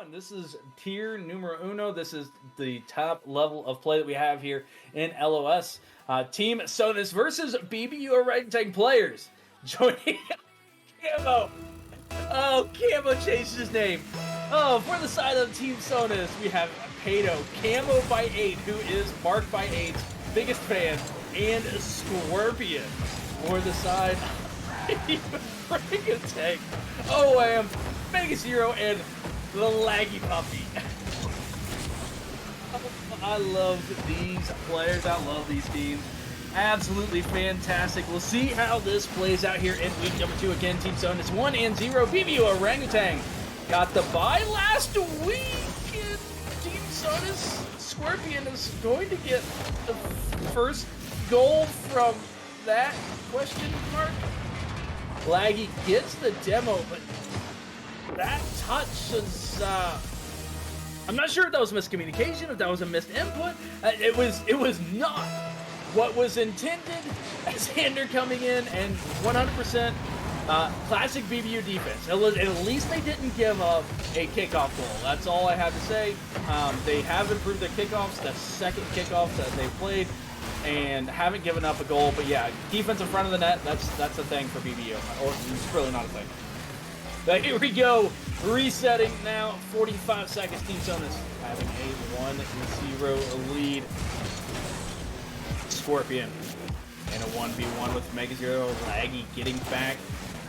1. This is tier numero uno. This is the top level of play that we have here in LOS. Team Sonus versus BBU Aarangatang players. Joining Camo. Oh, Camo changed his name. Oh, for the side of Team Sonus, we have Pato, Camo by 8, who is Mark by 8's biggest fan, and Scorpion. For the side Aarangatang, OM, Mega Zero, and the Laggy Puppy. I love these players. I love these teams. Absolutely fantastic. We'll see how this plays out here in week number 2. Again, Team Sonus 1-0. BBU Aarangatang got the bye last week. And Team Sonus Scorpion is going to get the first goal from that question mark. Laggy gets the demo, but that touch is, I'm not sure if that was miscommunication, if that was a missed input. It was not what was intended, as Hander coming in and 100% classic BBU defense. At least they didn't give up a kickoff goal. That's all I have to say. They have improved their kickoffs. That's second kickoff that they've played, and haven't given up a goal. But yeah, defense in front of the net, that's a thing for BBU. Or it's really not a thing. But here we go, resetting now, 45 seconds, Team Sonus having a 1-0 lead. Scorpion and a 1v1 with Mega Zero. Laggy getting back.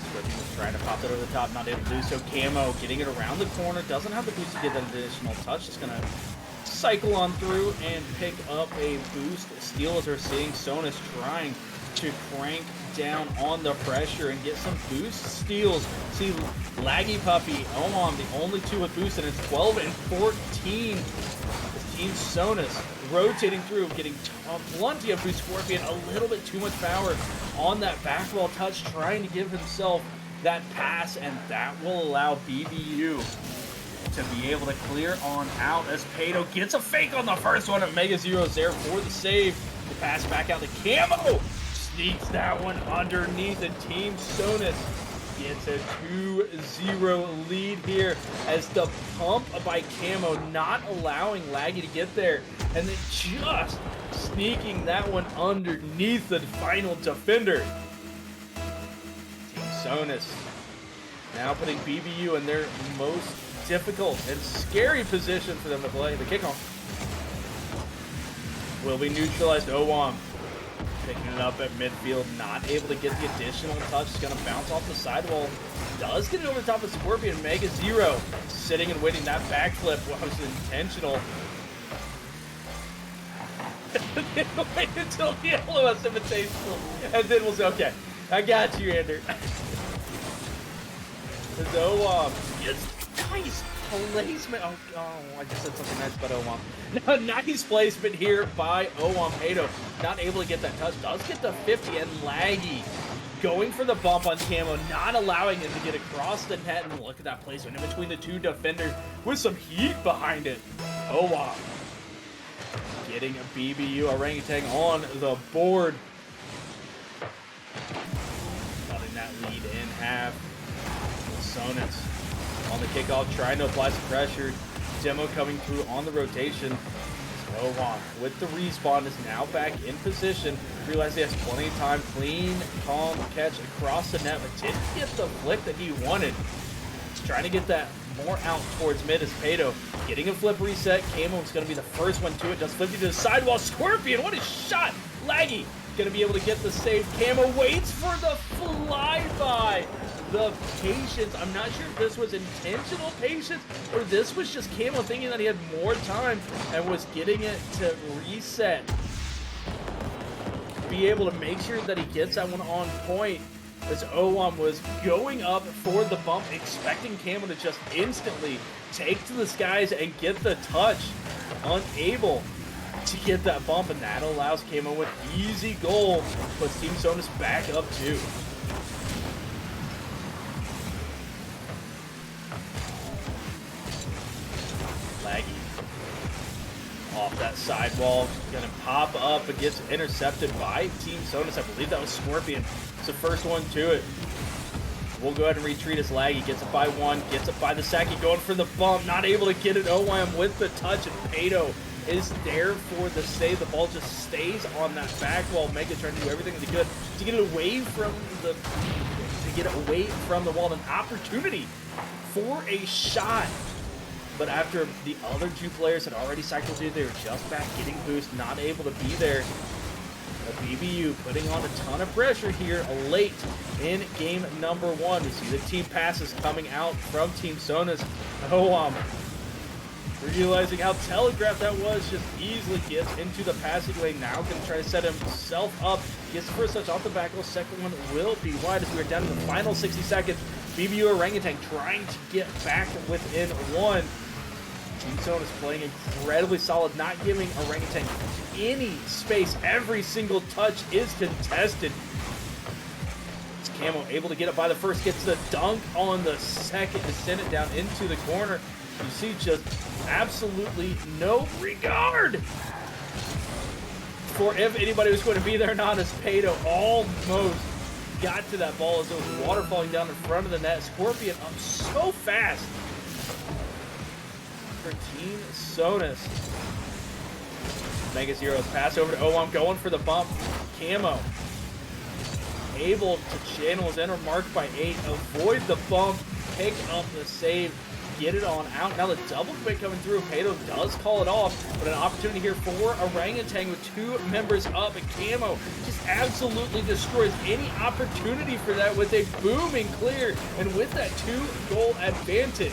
Scorpion was trying to pop that over the top, not able to do so. Camo getting it around the corner, doesn't have the boost to get that additional touch, just gonna cycle on through and pick up a boost steal, as we're seeing Sonus trying to crank down on the pressure and get some boost steals. See Laggy Puppy, Omam, the only two with boost, and it's 12 and 14. Team Sonus rotating through, getting plenty of boost. Scorpion a little bit too much power on that back wall touch, trying to give himself that pass, and that will allow BBU to be able to clear on out as Pato gets a fake on the first one, and Mega Zero's there for the save. The pass back out to Camo. Sneaks that one underneath, and Team Sonus gets a 2-0 lead here as the pump by Camo not allowing Laggy to get there, and then just sneaking that one underneath the final defender. Team Sonus now putting BBU in their most difficult and scary position for them to play. The kickoff will be neutralized. Owam picking it up at midfield, not able to get the additional touch. It's going to bounce off the sidewall. Does get it over the top of Scorpion. Mega Zero sitting and waiting. That backflip was intentional. Wait until the LOS invitation, and then we'll say, okay, I got you, Ander. So, nice placement. Oh, I just said something nice about Owam. Nice placement here by Owam. Pato not able to get that touch. Does get the 50, and Laggy going for the bump on Camo, not allowing him to get across the net. And look at that placement in between the two defenders with some heat behind it. Owam getting a BBU Aarangatang on the board. Cutting that lead in half. Sonus on the kickoff, trying to apply some pressure. Demo coming through on the rotation. Owam with the respawn is now back in position. Realized he has plenty of time. Clean, calm catch across the net, but didn't get the flick that he wanted. He's trying to get that more out towards mid as Pato getting a flip reset. Camo is going to be the first one to it. Does 50 to the sidewall. Scorpion, what a shot! Laggy going to be able to get the save. Camo waits for the flyby. The patience, I'm not sure if this was intentional patience or this was just Camo thinking that he had more time and was getting it to reset. Be able to make sure that he gets that one on point, as Owam was going up for the bump, expecting Camo to just instantly take to the skies and get the touch. Unable to get that bump, and that allows Camo an easy goal, puts Team Sonus back up 2. Laggy off that sidewall, gonna pop up and gets intercepted by Team Sonus. I believe that was Scorpion. It's the first one to it. We'll go ahead and retreat as Laggy gets it by one, gets it by the second, going for the bump, not able to get it. OYM with the touch, and Pato is there for the save. The ball just stays on that back wall. Mega trying to do everything they could to get it away from the wall. An opportunity for a shot. But after the other two players had already cycled through, they were just back getting boost, not able to be there. The BBU putting on a ton of pressure here late in game number one. We see the team passes coming out from Team Sonus. Realizing how telegraphed that was, just easily gets into the passing lane. Now going to try to set himself up. Gets the first touch off the back wall. Second one will be wide as we are down to the final 60 seconds. BBU Aarangatang trying to get back within one. Team Sonus playing incredibly solid, not giving Aarangatang any space. Every single touch is contested. It's Camo able to get it by the first, gets the dunk on the second to send it down into the corner. You see just absolutely no regard for if anybody was going to be there or not, as Pato almost got to that ball as it was water falling down in front of the net. Scorpion up so fast for Team Sonus. Mega Zero's pass over to OWAM, going for the bump. Camo able to channel his enter, marked by 8, avoid the bump, pick up the save, get it on out. Now the double quick coming through. Pato does call it off, but an opportunity here for Aarangatang with 2 members up, and Camo just absolutely destroys any opportunity for that with a booming clear, and with that 2-goal advantage,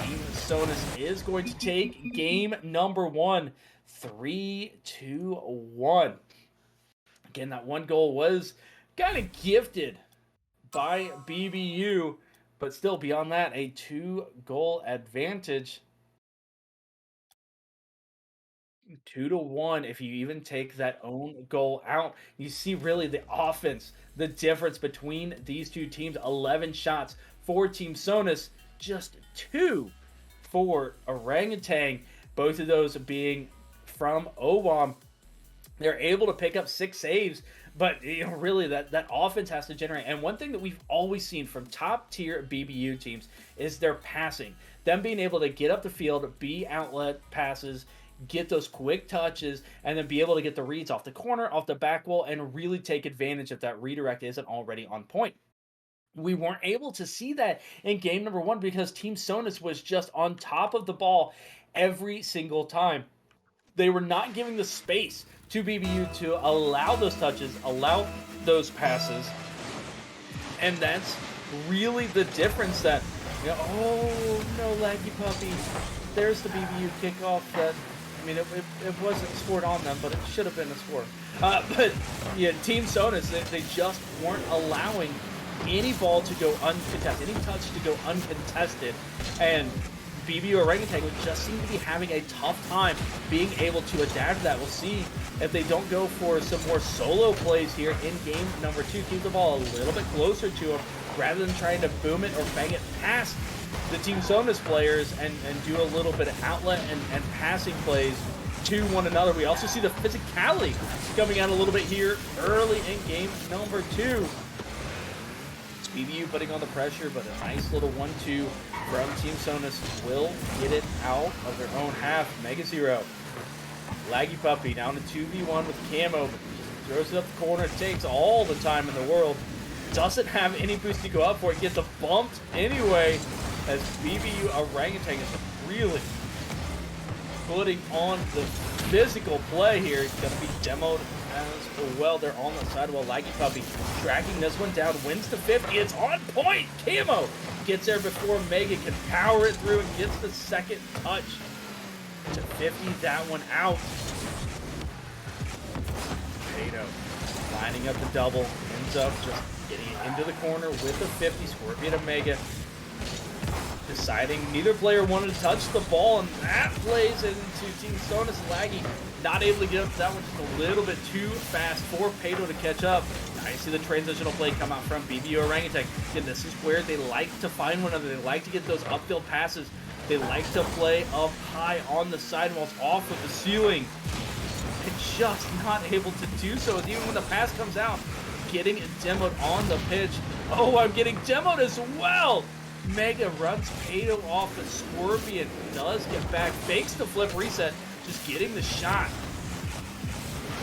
Team Sonus is going to take game number one, 3-1. Again, that 1 goal was kind of gifted by BBU, but still beyond that, a 2-goal advantage. 2-1 if you even take that own goal out. You see really the offense, the difference between these two teams. 11 shots for Team Sonus, just 2 for Aarangatang. Both of those being from OWAM. They're able to pick up 6 saves, but really that offense has to generate. And one thing that we've always seen from top tier BBU teams is their passing. Them being able to get up the field, be outlet passes, get those quick touches, and then be able to get the reads off the corner, off the back wall, and really take advantage if that redirect isn't already on point. We weren't able to see that in game number one because Team Sonus was just on top of the ball every single time. They were not giving the space to BBU to allow those touches, allow those passes. And that's really the difference that, oh no, Laggy Puppy. There's the BBU kickoff that, I mean, it wasn't scored on them, but it should have been a score. But yeah, Team Sonus, they just weren't allowing any ball to go uncontested, any touch to go uncontested. And BBU Aarangatang would just seem to be having a tough time being able to adapt to that. We'll see if they don't go for some more solo plays here in game number 2. Keep the ball a little bit closer to them rather than trying to boom it or bang it past the Team Sonus players and do a little bit of outlet and passing plays to one another. We also see the physicality coming out a little bit here early in game number 2. BBU putting on the pressure, but a nice little 1-2 from Team Sonus will get it out of their own half. Mega Zero. Laggy Puppy down to 2v1 with Camo, but throws it up the corner, takes all the time in the world. Doesn't have any boost to go up for it, gets bumped anyway, as BBU Aarangatang is really putting on the physical play here. It's going to be demoed as well. They're on the side while Laggy Puppy tracking this one down, wins to 50. It's on point. Camo gets there before Mega can power it through and gets the second touch to 50. That one out. Pato lining up the double, ends up just getting it into the corner with the 50. Scorpion and Mega deciding neither player wanted to touch the ball, and that plays into Team Sonus. Laggy not able to get up to that one, just a little bit too fast for Pato to catch up. Now you see the transitional play come out from BBU Aarangatang. And this is where they like to find one another. They like to get those upfield passes. They like to play up high on the sidewalls, off of the ceiling. And just not able to do so, even when the pass comes out, getting it demoed on the pitch. Oh, I'm getting demoed as well. Mega runs Pato off, but Scorpion does get back, fakes the flip reset, just getting the shot.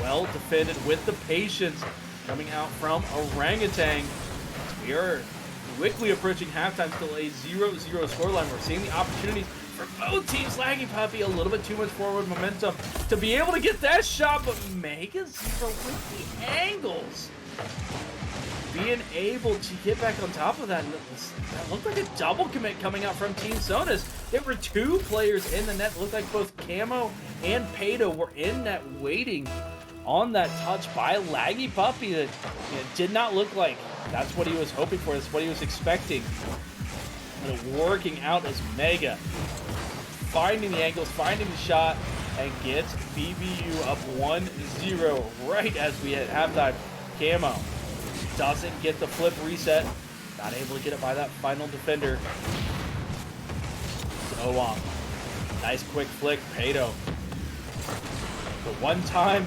Well defended with the patience coming out from Aarangatang. We are quickly approaching halftime, still a 0-0 scoreline. We're seeing the opportunities for both teams. Laggy Puppy, a little bit too much forward momentum to be able to get that shot, but Mega Zero with the angles. Being able to get back on top of that, that looked like a double commit coming out from Team Sonus. There were two players in the net. It looked like both Camo and Pato were in net waiting on that touch by Laggy Puppy. That did not look like that's what he was hoping for. That's what he was expecting. And working out as Mega finding the angles, finding the shot, and gets BBU up 1-0 right as we hit halftime. Camo doesn't get the flip reset. Not able to get it by that final defender. So, nice quick flick. Pato. The one time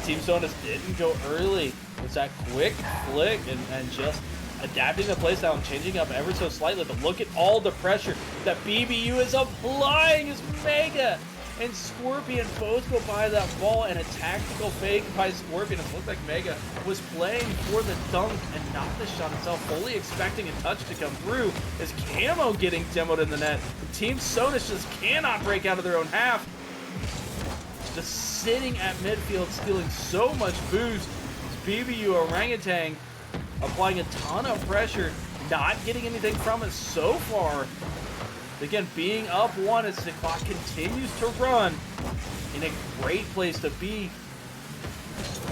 Team Sonus didn't go early was that quick flick and just adapting the playstyle and changing up ever so slightly. But look at all the pressure that BBU is applying as Mega and Scorpion both go by that ball, and a tactical fake by Scorpion. It looked like Mega was playing for the dunk and not the shot itself, fully expecting a touch to come through as Camo getting demoed in the net. Team Sonus just cannot break out of their own half. Just sitting at midfield, stealing so much boost. BBU Aarangatang applying a ton of pressure, not getting anything from it so far. Again, being up one as the clock continues to run in a great place to be.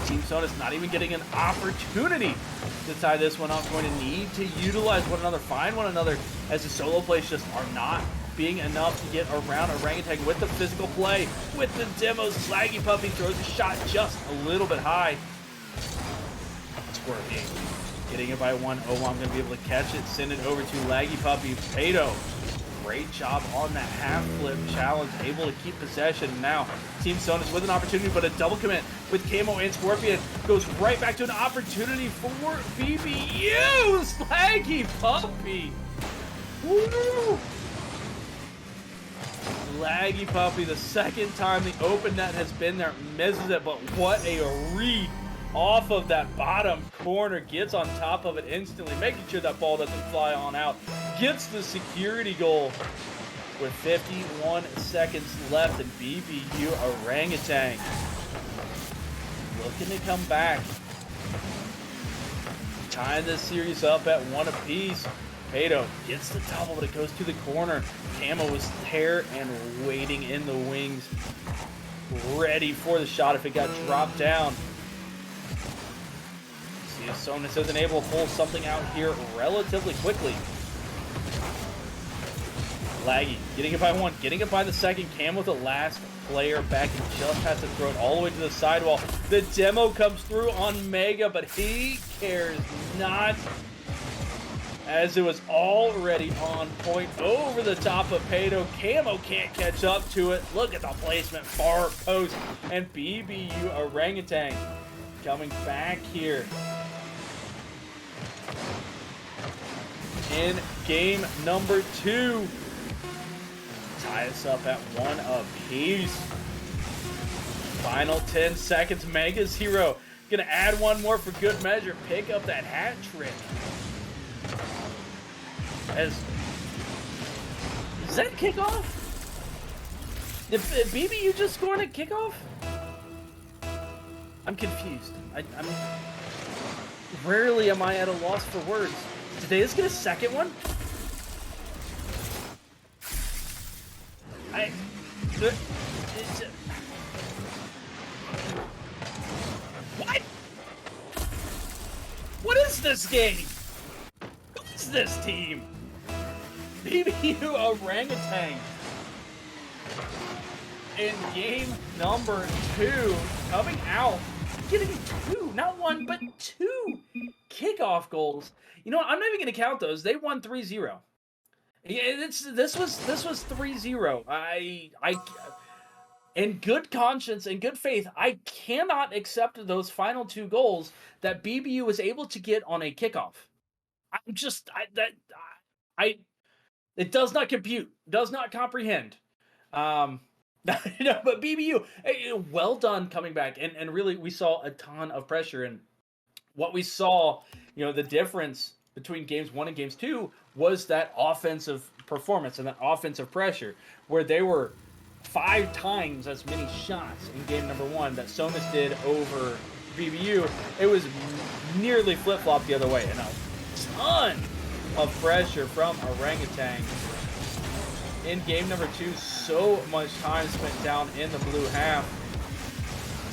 Team Sonus not even getting an opportunity to tie this one up. Going to need to utilize one another, find one another, as the solo plays just are not being enough to get around Aarangatang with the physical play, with the demos. Laggy Puppy throws a shot just a little bit high. Scorpion getting it by 1. Oh, I'm going to be able to catch it, send it over to Laggy Puppy. Pato, great job on that half flip challenge, able to keep possession. Now, Team Sonus with an opportunity, but a double commit with Camo and Scorpion goes right back to an opportunity for BBU. Laggy Puppy. Woo! Laggy Puppy, the second time the open net has been there, misses it, but what a read off of that bottom corner, gets on top of it instantly, making sure that ball doesn't fly on out, gets the security goal with 51 seconds left, and BBU Aarangatang looking to come back, tying this series up at 1 apiece. Pato gets the double, but it goes to the corner. Camo was there and waiting in the wings, ready for the shot if it got dropped down. See if Sonus isn't able to pull something out here relatively quickly. Laggy getting it by 1, getting it by the second. Cam with the last player back and just has to throw it all the way to the sidewall. The demo comes through on Mega, but he cares not, as it was already on point over the top of Pato. Camo can't catch up to it. Look at the placement, far post, and BBU Aarangatang coming back here in game number 2. Tie us up at 1 apiece. Final 10 seconds. Mega's hero gonna add one more for good measure. Pick up that hat trick. Is that kickoff? Did BBU just scored a kickoff? I'm confused. I'm rarely am I at a loss for words. Did they just get a second one? What? What is this game? Who is this team? BBU Aarangatang in game number 2, coming out, getting 2, not 1, but 2 kickoff goals. You know what? I'm not even going to count those. They won 3-0. Yeah, this was 3-0. I in good conscience and good faith, I cannot accept those final 2 goals that BBU was able to get on a kickoff. I'm just I it does not compute, does not comprehend. Um, but BBU, well done coming back, and really we saw a ton of pressure, and what we saw, the difference between games one and games two was that offensive performance and that offensive pressure, where they were 5 times as many shots in game number one that Sonus did over BBU. It was nearly flip flop the other way, and a ton of pressure from Orangutan. In game number two, so much time spent down in the blue half.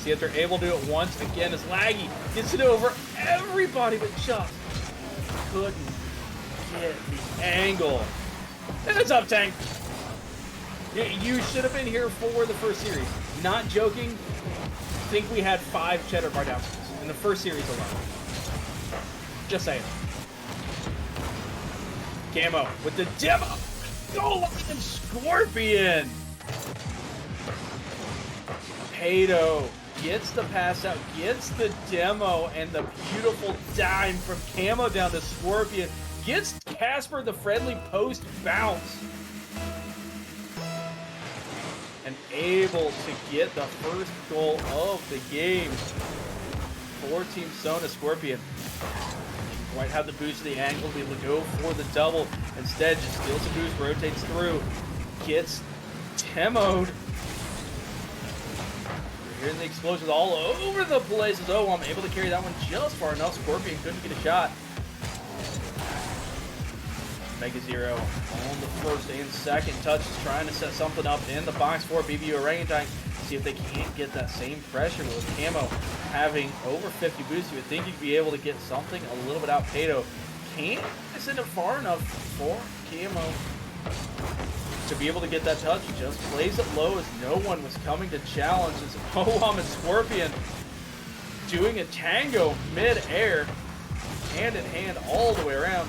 See if they're able to do it once again as Laggy gets it over everybody, but just couldn't get the angle. And it's up, Tank. You should have been here for the first series. Not joking. I think we had 5 cheddar bar downs in the first series alone. Just saying. Camo with the demo. Goal line Scorpion. Pato gets the pass out, gets the demo, and the beautiful dime from Camo down to Scorpion. Gets Casper the friendly post bounce. And able to get the first goal of the game for Team Sonus. Scorpion didn't quite have the boost of the angle to be able to go for the double. Instead, just steals the boost, rotates through, gets demoed. We're hearing the explosions all over the place. Oh, I'm able to carry that one just far enough. Scorpion couldn't get a shot. Mega Zero on the first and second touches, trying to set something up in the box for BBU Orangutan. See if they can't get that same pressure. But with Camo having over 50 boosts, you would think you'd be able to get something a little bit out. Pato can't send it far enough for Camo to be able to get that touch. He just plays it low as no one was coming to challenge. As Poam and Scorpion doing a tango mid-air, hand in hand all the way around.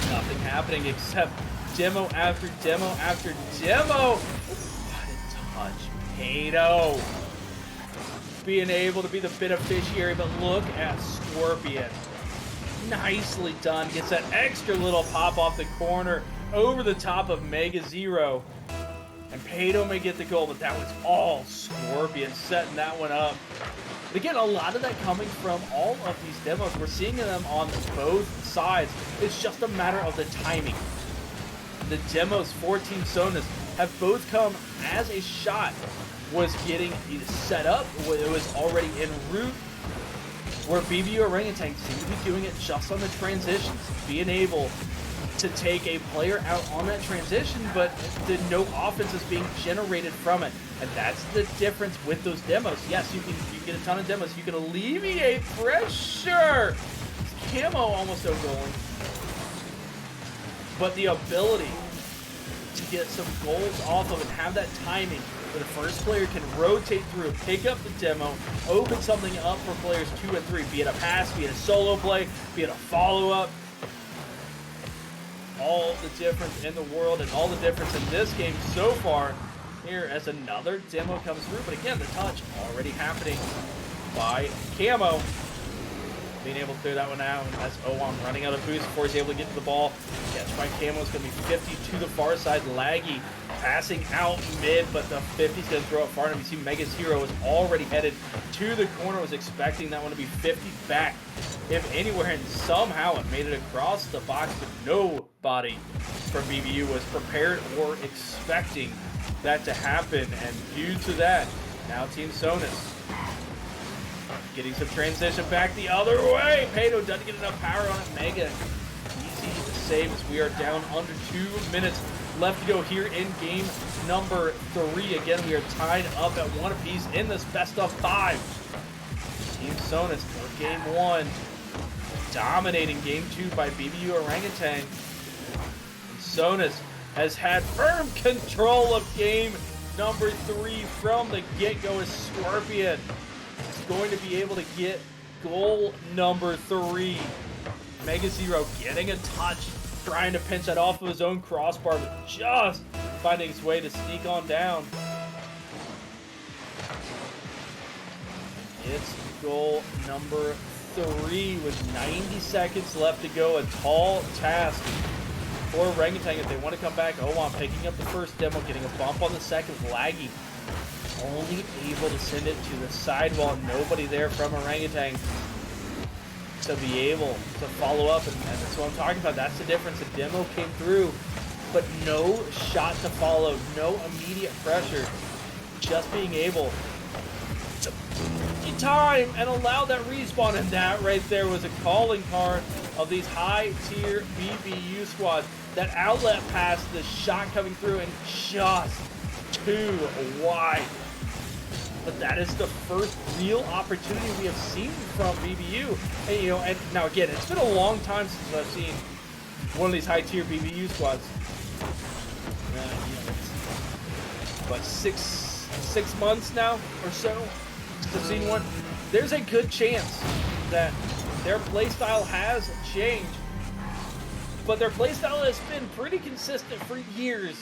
Nothing happening except demo after demo after demo. What a touch. Pato being able to be the beneficiary, but look at Scorpion. Nicely done. Gets that extra little pop off the corner over the top of Mega Zero. And Pato may get the goal, but that was all Scorpion setting that one up. But again, a lot of that coming from all of these demos. We're seeing them on both sides. It's just a matter of the timing. The demos for Team Sonus have both come as a shot was getting either set up, or it was already en route, where BBU Orangutan seem to be doing it just on the transitions, being able to take a player out on that transition, but no offense is being generated from it. And that's the difference with those demos. Yes, you can get a ton of demos. You can alleviate pressure. Camo almost outgoing. But the ability to get some goals off of it, have that timing where the first player can rotate through, pick up the demo, open something up for players 2 and 3, be it a pass, be it a solo play, be it a follow-up. All the difference in the world and all the difference in this game so far here as another demo comes through. But again, the touch already happening by Camo. Being able to clear that one out as Owan running out of boost before he's able to get to the ball. Catch by Camo is going to be 50 to the far side. Laggy passing out mid, but the 50's going to throw it far enough. You see Mega Zero is already headed to the corner, was expecting that one to be 50 back, if anywhere, and somehow it made it across the box, but nobody from BBU was prepared or expecting that to happen. And due to that, now Team Sonus getting some transition back the other way. Pato doesn't get enough power on it. Mega easy to save as we are down under 2 minutes left to go here in game number 3. Again, we are tied up at 1 apiece in this best of 5. Team Sonus for game 1, dominating game 2 by BBU Orangutan. And Sonus has had firm control of game number 3 from the get-go as Scorpion is going to be able to get goal number 3. Mega Zero getting a touch, trying to pinch that off of his own crossbar, but just finding his way to sneak on down. It's goal number 3 with 90 seconds left to go. A tall task for Aarangatang if they want to come back. Owan picking up the first demo, getting a bump on the second. Laggy only able to send it to the sidewall. Nobody there from Aarangatang to be able to follow up, and that's what I'm talking about. That's the difference. The demo came through, but no shot to follow, no immediate pressure. Just being able to time and allow that respawn, and that right there was a calling card of these high-tier BBU squads. That outlet pass, the shot coming through, and just too wide. But that is the first real opportunity we have seen from BBU. And, you know, and now again, it's been a long time since I've seen one of these high-tier BBU squads. You know, it's, what, six months now or so since I've seen one. There's a good chance that their playstyle has changed, but their playstyle has been pretty consistent for years.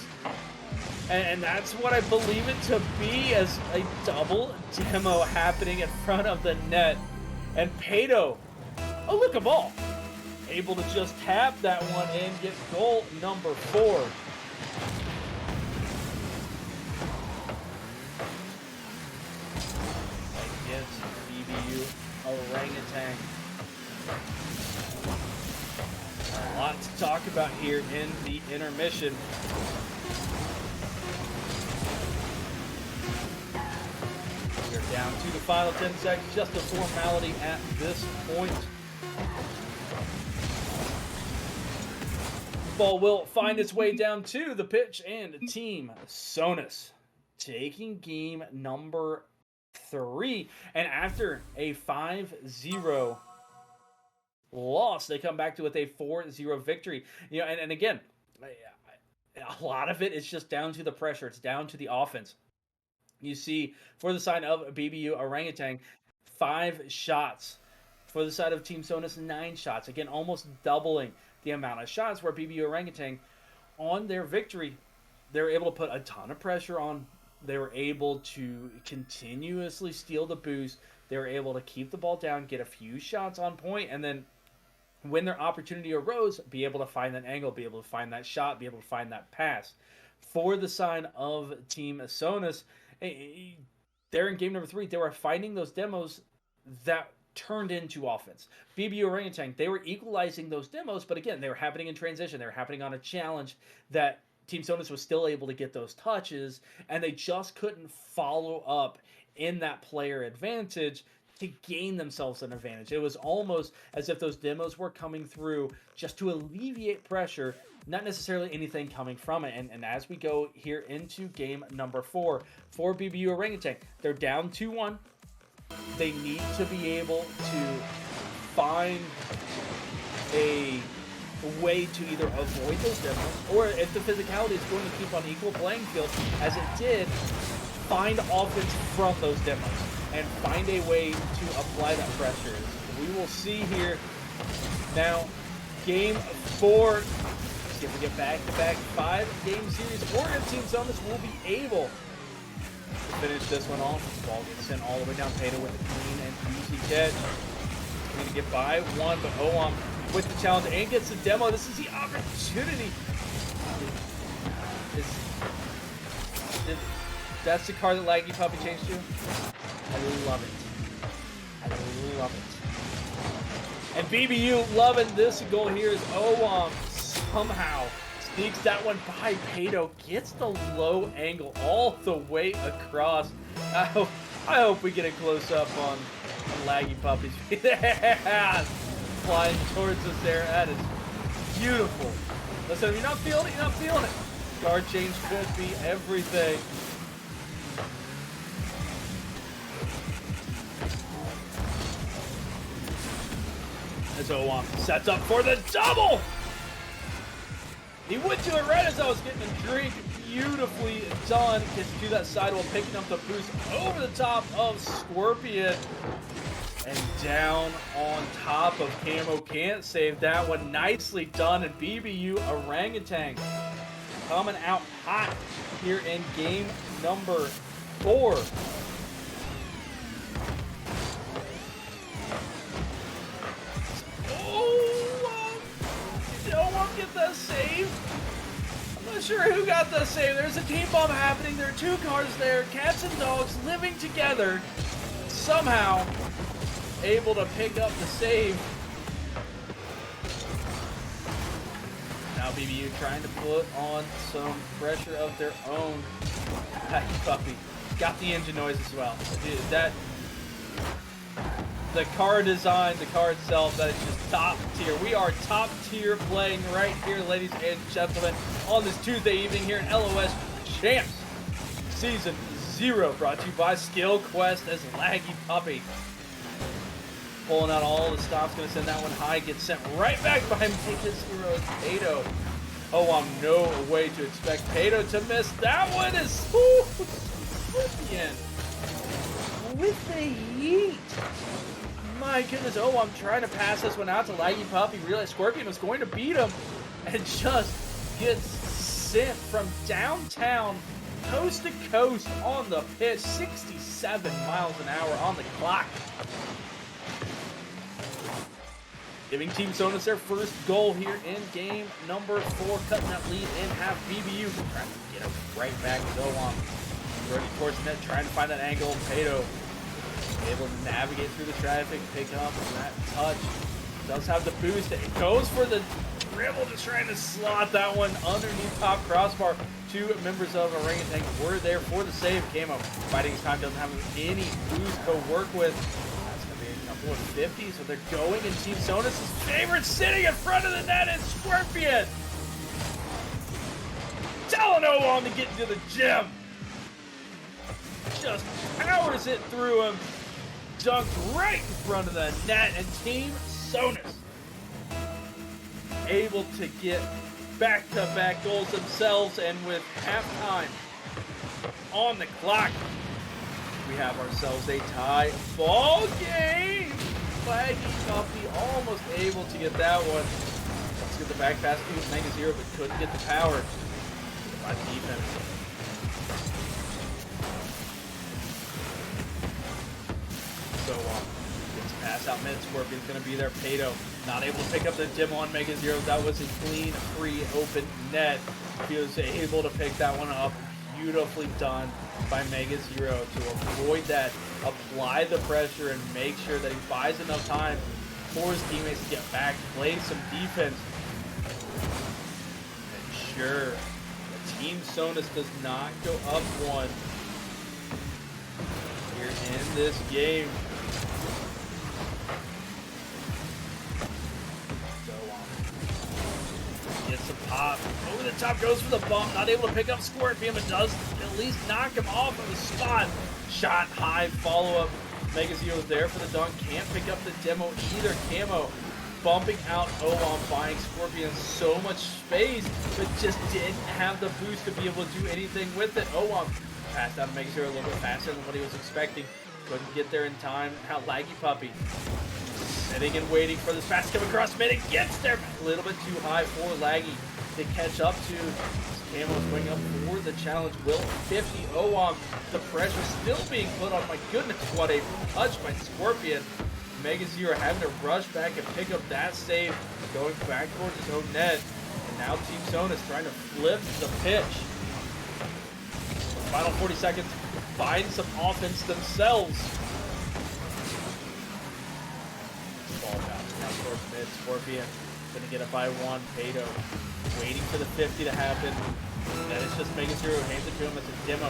And that's what I believe it to be, as a double demo happening in front of the net. And Pato, oh look, a ball. Able to just tap that one and get goal number 4. Against BBU Aarangatang. A lot to talk about here in the intermission. We're down to the final 10 seconds, just a formality at this point. Ball will find its way down to the pitch, and Team Sonus taking game number 3. And after a 5-0 loss, they come back to with a 4-0 victory. You know, and again, a lot of it is just down to the pressure. It's down to the offense. You see, for the side of BBU Aarangatang, 5 shots. For the side of Team Sonus, 9 shots. Again, almost doubling the amount of shots, where BBU Aarangatang, on their victory, they were able to put a ton of pressure on. They were able to continuously steal the boost. They were able to keep the ball down, get a few shots on point, and then when their opportunity arose, be able to find that angle, be able to find that shot, be able to find that pass. For the side of Team Sonus, they're in game number 3. They were finding those demos that turned into offense. BBU Aarangatang, they were equalizing those demos, but again, they were happening in transition. They were happening on a challenge that Team Sonus was still able to get those touches, and they just couldn't follow up in that player advantage to gain themselves an advantage. It was almost as if those demos were coming through just to alleviate pressure, not necessarily anything coming from it. And as we go here into game number 4 for BBU Aarangatang, they're down 2-1. They need to be able to find a way to either avoid those demos, or if the physicality is going to keep on equal playing field as it did, find offense from those demos and find a way to apply that pressure. We will see here now, game 4. See if we get back-to-back 5-game series, or if Team Sonus will be able to finish this one off. The ball gets sent all the way down. Pato with a clean and easy catch. Going to get by one, but Owan with the challenge and gets the demo. This is the opportunity. That's the car that Laggy Puppy changed to. I love it. I love it. And BBU loving this goal here as Owan somehow sneaks that one by Pato, gets the low angle all the way across. I hope we get a close-up on Laggy Puppy's feet. Flying towards us there. That is beautiful. Listen, if you're not feeling it, you're not feeling it. Guard change could be everything. As Owan sets up for the double! He went to it right as I was getting a drink. Beautifully done. Gets to that sidewall, picking up the boost over the top of Scorpion. And down on top of Camo. Can't save that one. Nicely done. And BBU Aarangatang coming out hot here in game number 4. get the save. I'm not sure who got the save. There's a team bomb happening. There are two cars there. Cats and dogs living together. Somehow able to pick up the save. Now BBU trying to put on some pressure of their own. Hacky Puppy got the engine noise as well. The car design, the car itself, that is just top tier. We are top tier playing right here, ladies and gentlemen, on this Tuesday evening here in LOS Champs Season 0, brought to you by Skill Quest as Laggy Puppy. Pulling out all the stops, gonna send that one high, gets sent right back by Magus Hero Pato. Oh, no way to expect Pato to miss. That one is Scorpion with the yeet. My goodness, oh, I'm trying to pass this one out to Laggy Puppy. Realized Scorpion was going to beat him and just gets sent from downtown coast to coast on the pitch. 67 miles an hour on the clock. Giving Team Sonus their first goal here in game number 4, cutting that lead in half. BBU trying to get him right back. Go on. Running towards the net, trying to find that angle. Pato able to navigate through the traffic, pick up that touch. Does have the boost. It goes for the dribble, just trying to slot that one underneath top crossbar. Two members of Aarangatang were there for the save. Camo fighting his time, doesn't have any boost to work with. That's going to be a couple of 50s, so they're going in Team Sonus' favorite, sitting in front of the net is Scorpion. Telling Owan to get into the gym. Just powers it through him. Dunked right in front of the net, and Team Sonus able to get back-to-back goals themselves, and with halftime on the clock, we have ourselves a tie ball game. Laggy Puppy almost able to get that one. Let's get the back pass to -0, but couldn't get the power by the defense. So gets a pass out mid. Scorpion's going to be there. Pato not able to pick up the demo on -0. That was a clean, free, open net. He was able to pick that one up. Beautifully done by -0 to avoid that, apply the pressure, and make sure that he buys enough time for his teammates to get back, play some defense. And sure, Team Sonus does not go up one here in this game. Gets a pop. Over the top, goes for the bump. Not able to pick up Scorpion, but does at least knock him off of the spot. Shot high, follow-up. -0 is there for the dunk. Can't pick up the demo either. Camo bumping out Owan, buying Scorpion so much space, but just didn't have the boost to be able to do anything with it. Owan passed out to -0 a little bit faster than what he was expecting. Couldn't get there in time. Now Laggy Puppy sitting and waiting for this pass to come across mid. It gets there a little bit too high for Laggy to catch up to. Camo's going up for the challenge. Will 50. Owan, the pressure still being put on. My goodness, what a touch by Scorpion. -0 having to rush back and pick up that save, going back towards his own net. And now Team Sonus trying to flip the pitch. Final 40 seconds, find some offense themselves. Ball bounce now towards mid. Scorpion gonna get it by 1. Pato waiting for the 50 to happen. That is just -0. Hands it to him. It's a demo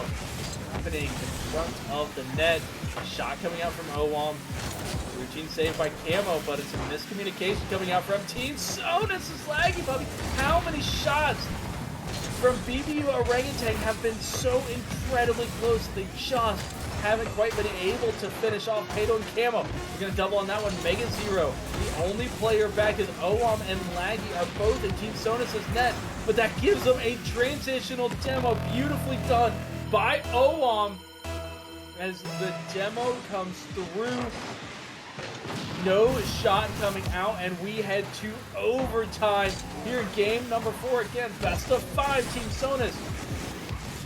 happening in front of the net. Shot coming out from Owan. Routine save by Camo, but it's a miscommunication coming out from Team Sonus. Is Laggy Puppy. How many shots from BBU Aarangatang have been so incredibly close? They just haven't quite been able to finish off Pato and Camo. We're going to double on that one. -0. The only player back is Owan and Laggy are both in Team Sonus' net, but that gives them a transitional demo. Beautifully done by Owan as the demo comes through. No shot coming out, and we head to overtime here in game number 4. Again, best of 5, Team Sonus.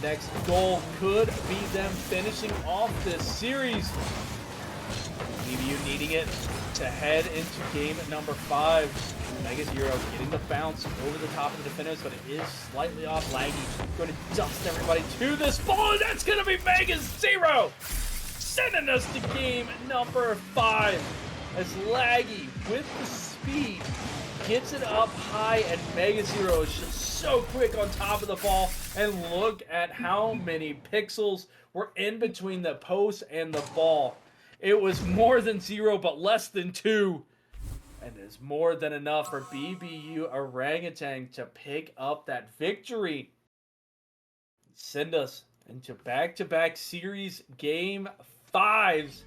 Next goal could be them finishing off this series. BBU needing it to head into game number 5. Mega Zero getting the bounce over the top of the defenders, but it is slightly off. Laggy going to dust everybody to this ball, and that's going to be Mega Zero sending us to game number 5 as Laggy with the speed gets it up high, and Mega Zero is just so quick on top of the ball. And look at how many pixels were in between the post and the ball. It was more than 0, but less than 2. And it's more than enough for BBU Aarangatang to pick up that victory. Send us into back-to-back series game 5s.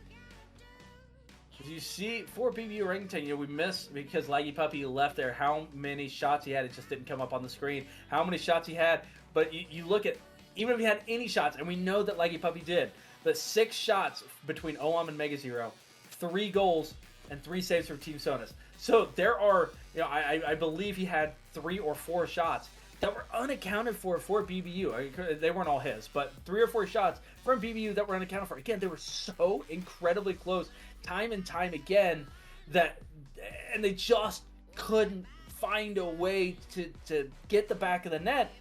As you see, for BBU Aarangatang, we missed because Laggy Puppy left there. How many shots he had, it just didn't come up on the screen. How many shots he had, but you look at, even if he had any shots, and we know that Laggy Puppy did, but 6 shots between OAM and Mega Zero, 3 goals, and 3 saves from Team Sonus. So there are, I believe he had 3 or 4 shots that were unaccounted for BBU. They weren't all his, but 3 or 4 shots from BBU that were unaccounted for. Again, they were so incredibly close time and time again and they just couldn't find a way to get the back of the net.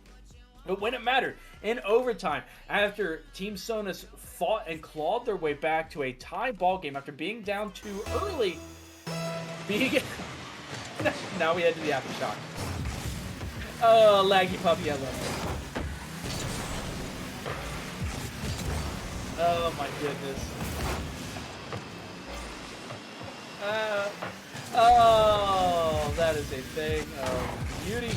But when it mattered, in overtime, after Team Sonus fought and clawed their way back to a tie ball game after being down too early, now we head to the aftershock. Oh, Laggy Puppy, I love it. Oh my goodness. Oh, that is a thing of beauty.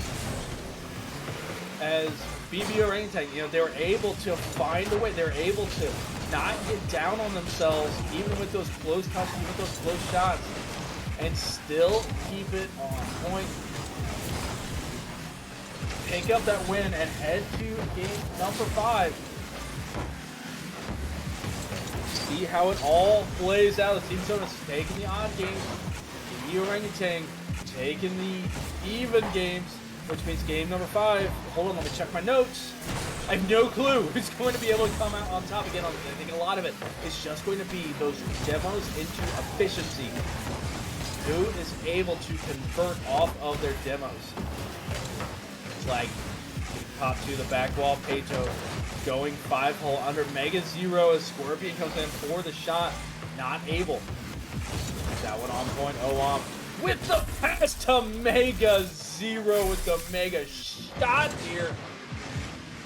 As BBU Aarangatang, they were able to find a way. They were able to not get down on themselves, even with those close touches, even with those close shots, and still keep it on point. Pick up that win and head to game number 5. See how it all plays out. Team Sonus taking the odd games, BBU Aarangatang taking the even games, which means game number 5. Hold on, let me check my notes. I have no clue who's going to be able to come out on top again. I think a lot of it is just going to be those demos into efficiency. Who is able to convert off of their demos? It's like pop to the back wall. Peto going 5-hole under Mega Zero as Scorpion comes in for the shot. Not able. That one on point. OAM with the pass to Mega Zero with the mega shot here.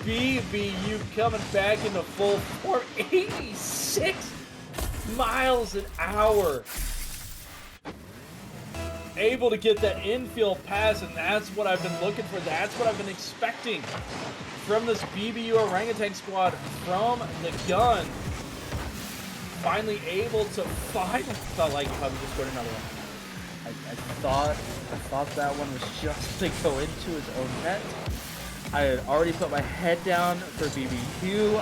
BBU coming back into full form. 86 miles an hour. Able to get that infield pass, and that's what I've been looking for. That's what I've been expecting from this BBU Aarangatang squad from the gun. Finally able to find. Felt like if I would just go to another one. I thought that one was just to go into his own net. I had already put my head down for BBU.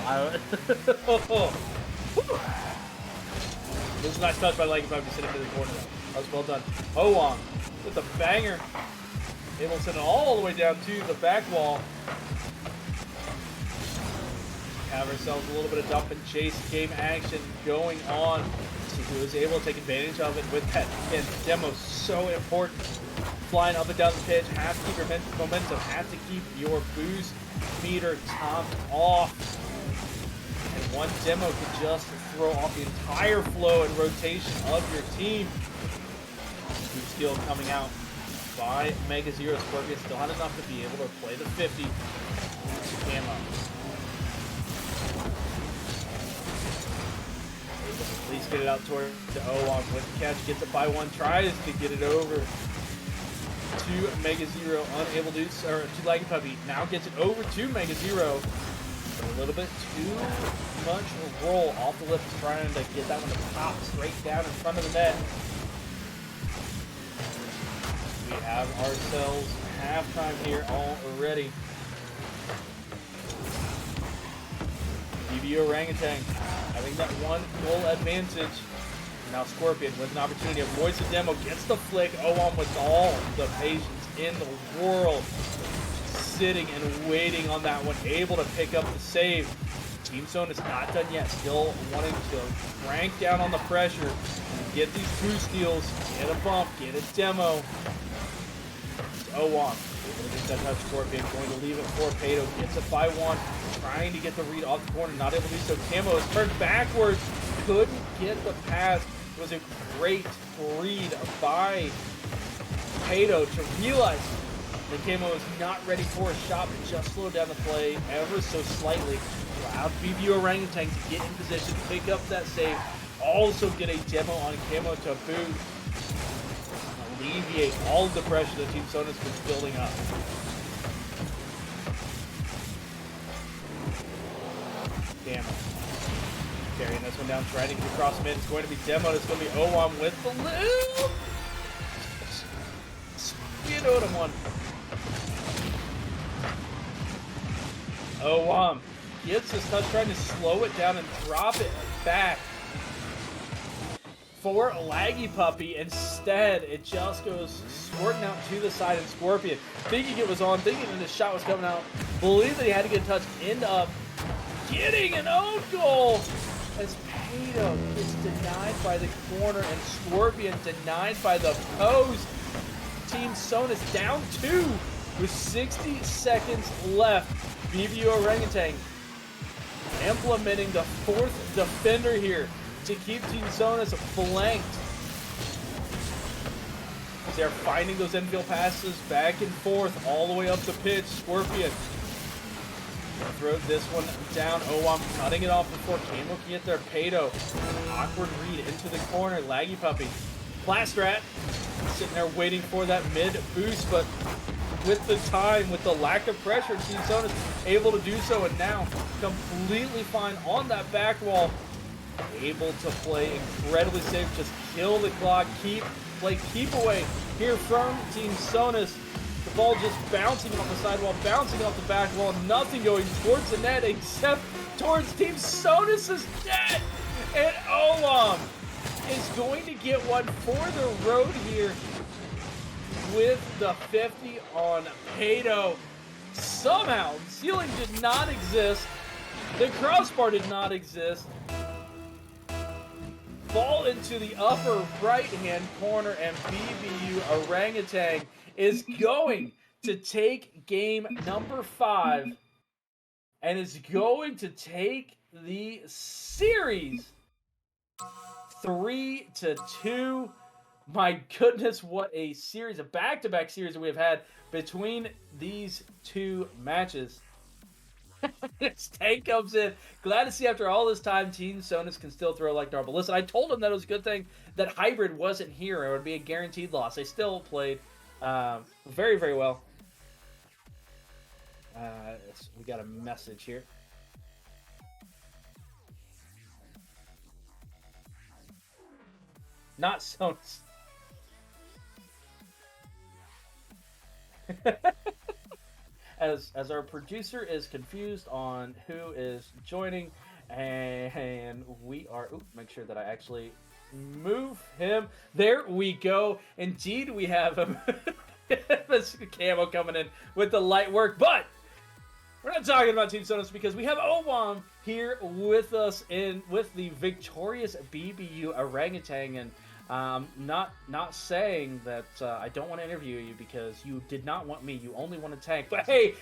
This is a nice touch by Laggy Puppy sitting in the corner. That was well done. OAM with the banger. Able to send it all the way down to the back wall. Have ourselves a little bit of dump and chase game action going on. See who is able to take advantage of it with that. Again, demo so important. Flying up and down the pitch, have to keep your momentum, have to keep your boost meter topped off. And one demo could just throw off the entire flow and rotation of your team. Good skill coming out by Mega Zero. Scorpion still had enough to be able to play the 50 to camo. At least get it out toward the OAM with the catch, gets it by 1, tries to get it over to Mega Zero, unable to, or to Laggy Puppy, now gets it over to Mega Zero. But a little bit too much roll off the lip, trying to get that one to pop straight down in front of the net. We have ourselves halftime here already. BBU Aarangatang having that 1 goal advantage. Now Scorpion with an opportunity, avoids the demo, gets the flick. OAM with all the patience in the world. Sitting and waiting on that one, able to pick up the save. Team Sonus not done yet. Still wanting to crank down on the pressure and get these boost steals, get a bump, get a demo. Owam able to get that touch Scorpion, going to leave it for Pato. Gets it by one, trying to get the read off the corner, not able to do so. Camo is turned backwards, couldn't get the pass. It was a great read by Pato to realize that Camo is not ready for a shot, but just slowed down the play ever so slightly. Allowed BBU Orangutan to get in position, pick up that save, also get a demo on Camo to boot. Alleviate all of the pressure that Team Sonus was building up. Camo carrying this one down, trying to get across mid. It's going to be demoed. It's going to be Owam with the loop. Speed him one. Owam gets his touch, trying to slow it down and drop it back for Laggy Puppy. Instead, it just goes squirting out to the side, and Scorpion, thinking it was on, thinking that his shot was coming out, believed that he had to get a touch, end up getting an own goal as Pato is denied by the corner and Scorpion denied by the post. Team Sonus down 2 with 60 seconds left. BBU Orangutan implementing the 4th defender here to keep Team Sonus blanked. They're finding those infield passes back and forth all the way up the pitch. Scorpion throw this one down. Owam cutting it off before Camo can get there. Pato, awkward read into the corner. Laggy Puppy. Plastrat sitting there waiting for that mid boost, but with the time, with the lack of pressure, Team Sonus able to do so, and now completely fine on that back wall. Able to play incredibly safe, just kill the clock, keep away here from Team Sonus. The ball just bouncing off the sidewall, bouncing off the back wall, nothing going towards the net except towards Team Sonus' net. And Owam is going to get one for the road here with the 50 on Pato. Somehow, ceiling did not exist. The crossbar did not exist. Ball into the upper right-hand corner, and BBU Orangutan is going to take game number 5 and is going to take the series 3-2. My goodness, what a series, a back-to-back series that we have had between these two matches. This tank comes in. Glad to see after all this time, Team Sonus can still throw like normal. Listen, I told him that it was a good thing that Hybrid wasn't here. It would be a guaranteed loss. They still played very, very well. We got a message here. Not Sonus. As our producer is confused on who is joining, and we are, make sure that I actually move him. There we go. Indeed, we have him. Camo coming in with the light work, but we're not talking about Team Sonus because we have Owam here with us with the victorious BBU Orangutan. And not saying that I don't want to interview you because you did not want me. You only want to tank. But hey,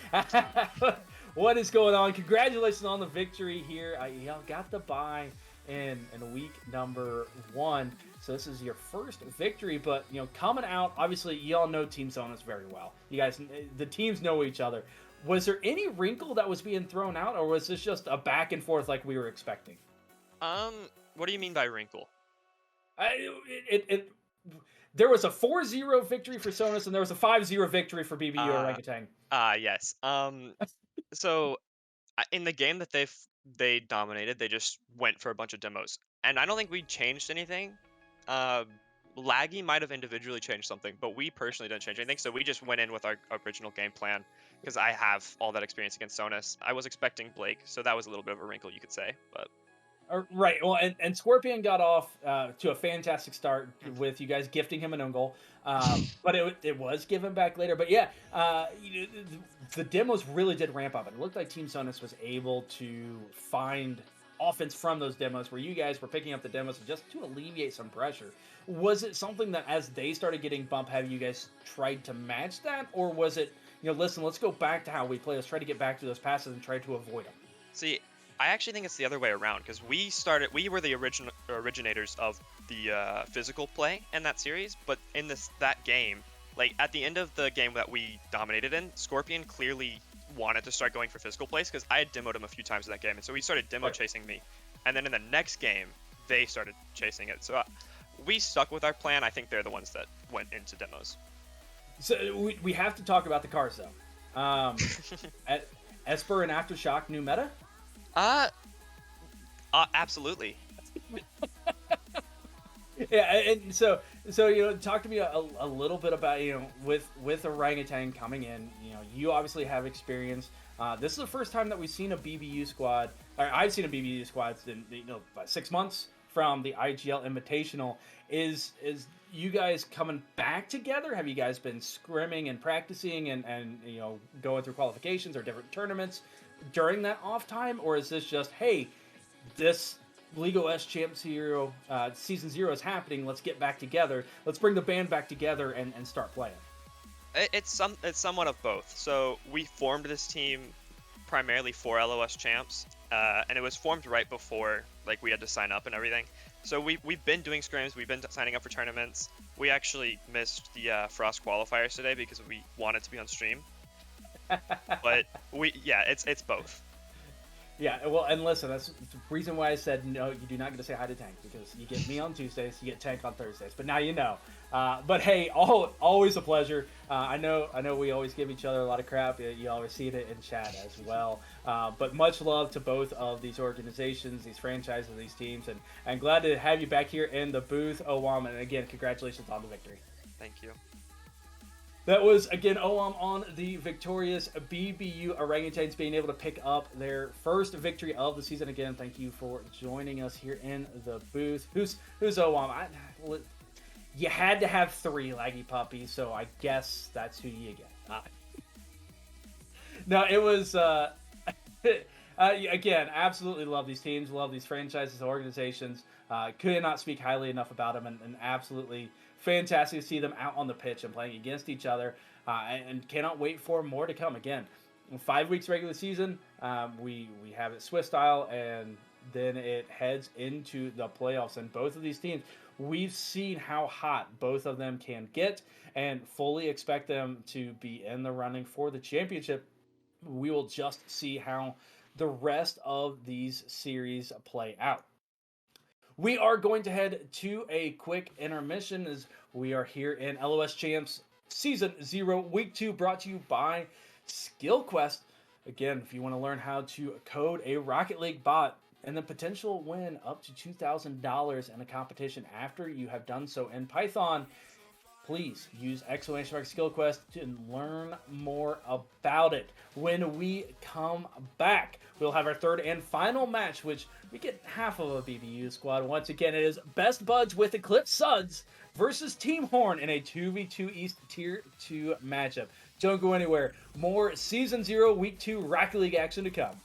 what is going on? Congratulations on the victory here. Y'all got the bye in week number 1. So this is your first victory. But coming out, obviously y'all know Team Sonus very well. You guys, the teams know each other. Was there any wrinkle that was being thrown out, or was this just a back and forth like we were expecting? What do you mean by wrinkle? There was a 4-0 victory for Sonus, and there was a 5-0 victory for BBU Orangutan. Yes. So in the game that they dominated, they just went for a bunch of demos, and I don't think we changed anything. Laggy might have individually changed something, but we personally didn't change anything. So we just went in with our original game plan because I have all that experience against Sonus. I was expecting Blake, so that was a little bit of a wrinkle, you could say, but. Right. Well, and Scorpion got off to a fantastic start Mhm. with you guys gifting him an own goal. But it was given back later. But yeah, the demos really did ramp up. And it looked like Team Sonus was able to find offense from those demos where you guys were picking up the demos just to alleviate some pressure. Was it something that as they started getting bump heavy, you guys tried to match that? Or was it, listen, let's go back to how we play. Let's try to get back to those passes and try to avoid them? See, I actually think it's the other way around because we were the originators of the physical play in that series, but in that game, like at the end of the game that we dominated in, Scorpion clearly wanted to start going for physical plays because I had demoed him a few times in that game, and so he started demo Right. chasing me, and then in the next game, they started chasing it. So we stuck with our plan. I think they're the ones that went into demos. So we have to talk about the cars though. At Esper and Aftershock new meta. uh, Absolutely. Yeah, and so talk to me a little bit about with Orangutan coming in. You obviously have experience. This is the first time that we've seen a BBU squad, or I've seen a BBU squad in about 6 months from the IGL Invitational. Is you guys coming back together? Have you guys been scrimming and practicing and going through qualifications or different tournaments during that off time, or is this just, hey, this League OS Champ Zero Season Zero is happening. Let's get back together. Let's bring the band back together and start playing. It's somewhat of both. So we formed this team primarily for LOS champs, and it was formed right before like we had to sign up and everything. So we've been doing scrims, we've been signing up for tournaments. We actually missed the Frost qualifiers today because we wanted to be on stream. But it's both. Yeah, well, and listen, that's the reason why I said no. You do not get to say hi to Tank because you get me on Tuesdays, you get Tank on Thursdays. But now you know. But hey, always a pleasure. I know we always give each other a lot of crap. You always see it in chat as well. But much love to both of these organizations, these franchises, these teams, and glad to have you back here in the booth, Owam. And again, congratulations on the victory. Thank you. That was, again, Olam on the victorious BBU Orangutans being able to pick up their first victory of the season. Again, thank you for joining us here in the booth. Who's Olam? You had to have 3 laggy puppies, so I guess that's who you get. No, it was... again, absolutely love these teams, love these franchises, organizations. Could not speak highly enough about them, and absolutely fantastic to see them out on the pitch and playing against each other, and cannot wait for more to come. Again, 5 weeks regular season, we have it Swiss style, and then it heads into the playoffs. And both of these teams, we've seen how hot both of them can get, and fully expect them to be in the running for the championship. We will just see how the rest of these series play out. We are going to head to a quick intermission as we are here in LOS Champs Season 0, Week 2, brought to you by SkillQuest. Again, if you want to learn how to code a Rocket League bot and the potential win up to $2,000 in a competition after you have done so in Python, please use !SkillQuest to learn more about it. When we come back, we'll have our third and final match, which we get half of a BBU squad. Once again, it is Best Buds with Eclipse Suds versus Team Horn in a 2v2 East Tier 2 matchup. Don't go anywhere. More Season 0, Week 2 Rocket League action to come.